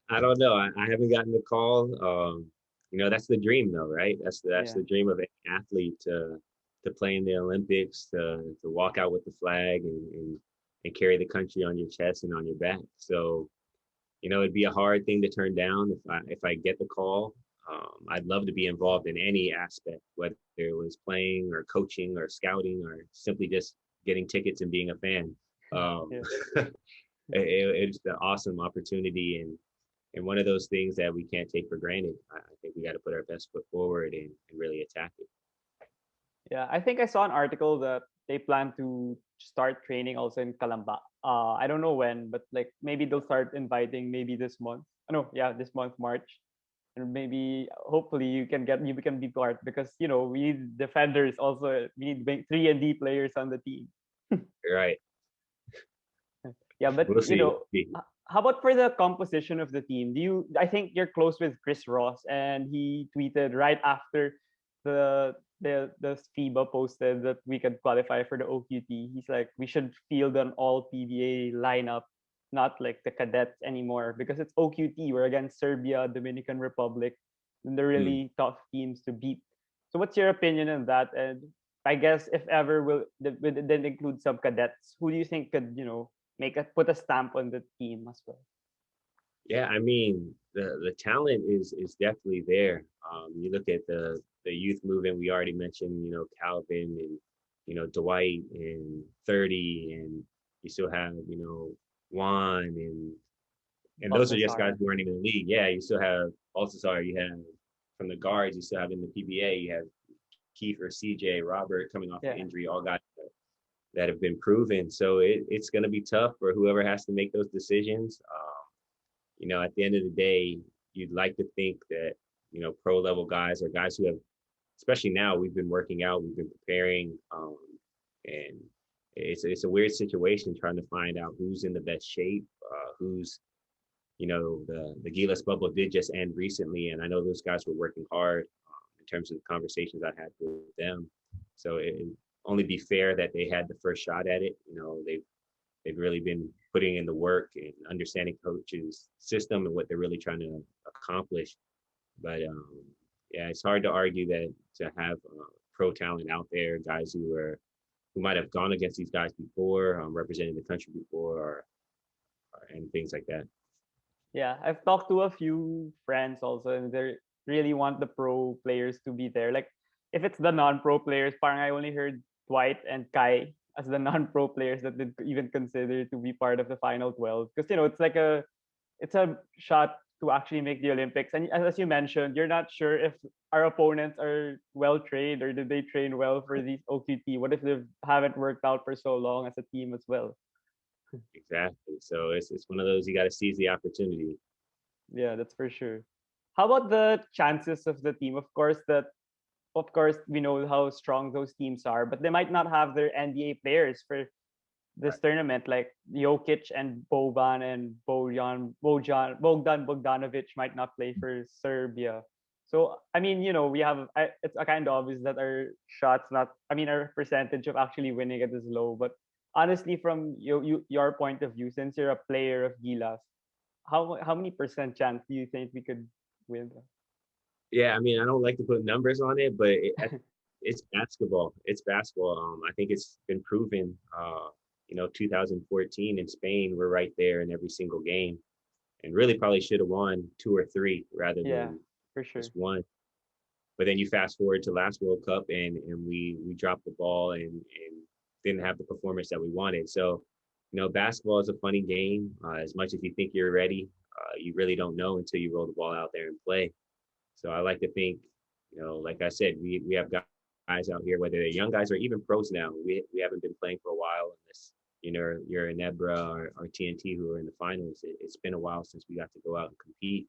I don't know. I haven't gotten the call. That's the dream, though, right? That's Yeah. the dream of any athlete to play in the Olympics, to walk out with the flag and carry the country on your chest and on your back. So, it'd be a hard thing to turn down if I get the call. I'd love to be involved in any aspect, whether it was playing or coaching or scouting or simply just getting tickets and being a fan. Um, Yeah. it's an awesome opportunity and one of those things that we can't take for granted. I think we got to put our best foot forward and really attack it. Yeah, I think I saw an article that they plan to start training also in Calamba. I don't know when, but like maybe they'll start inviting maybe this month. No, yeah, this month March, and maybe hopefully you can be part because we need defenders also. We need 3 and D players on the team. Right. Yeah, but We'll see. We'll see. how about for the composition of the team? I think you're close with Chris Ross, and he tweeted right after the FIBA posted that we could qualify for the OQT. He's like, we should field an all PBA lineup, not like the cadets anymore, because it's OQT. We're against Serbia, Dominican Republic, and they're Hmm. really tough teams to beat. So, what's your opinion on that? And I guess if ever will then include some cadets, who do you think could make a put a stamp on the team as well? Yeah, I mean the talent is definitely there. You look at the youth movement. We already mentioned, Calvin and Dwight and 30, and you still have Juan and those are just guys Baltasar. who aren't even in the league. Yeah, you still have Baltazar. You have from the guards. You still have in the PBA. You have Kiefer, CJ, Robert coming off the Yeah. injury. All guys that have been proven. So it's going to be tough for whoever has to make those decisions. At the end of the day, you'd like to think that, pro level guys are guys who have, especially now, we've been working out, we've been preparing, and it's a weird situation trying to find out who's in the best shape, who's, the Gilas bubble did just end recently, and I know those guys were working hard in terms of the conversations I had with them. So it only be fair that they had the first shot at it. They've really been putting in the work and understanding coaches' system and what they're really trying to accomplish. But yeah, it's hard to argue that to have pro talent out there, guys who might have gone against these guys before, represented the country before, or and things like that. Yeah, I've talked to a few friends also, and they really want the pro players to be there. Like, if it's the non-pro players, parang I only heard Dwight and Kai as the non-pro players that did even consider to be part of the final 12, because it's a shot to actually make the Olympics. And as you mentioned, you're not sure if our opponents are well trained or did they train well for these OQT. What if they haven't worked out for so long as a team as well? Exactly. So it's one of those you got to seize the opportunity. Yeah, that's for sure. How about the chances of the team? Of course we know how strong those teams are, but they might not have their NBA players for this Right. tournament, like Jokic and Boban and Bogdan Bogdanovic might not play for Serbia. So I mean, it's a kind of obvious that our percentage of actually winning it is low. But honestly, from your point of view, since you're a player of Gilas, how many percent chance do you think we could win? Yeah, I mean, I don't like to put numbers on it, but it's basketball. It's basketball. I think it's been proven. 2014 in Spain, we're right there in every single game, and really probably should have won two or three rather Yeah, than for sure. just one. But then you fast forward to last World Cup, and we dropped the ball and didn't have the performance that we wanted. So, basketball is a funny game. As much as you think you're ready, you really don't know until you roll the ball out there and play. So I like to think, like I said, we have guys out here, whether they're young guys or even pros now. We haven't been playing for a while unless you're in Nebra or TNT who are in the finals. It's been a while since we got to go out and compete.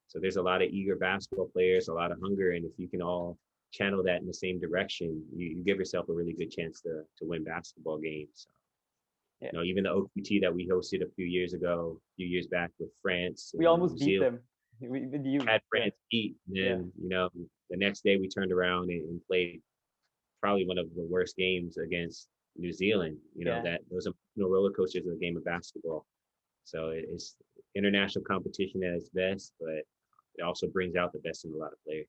So there's a lot of eager basketball players, a lot of hunger, and if you can all channel that in the same direction, you give yourself a really good chance to win basketball games. Yeah, Even the OQT that we hosted a few years back with France we and almost New beat Zealand them with you. had Yeah, France beat. And yeah, then, the next day we turned around and played probably one of the worst games against New Zealand. yeah. That those emotional roller coasters of the game of basketball. So it's international competition at its best, but it also brings out the best in a lot of players.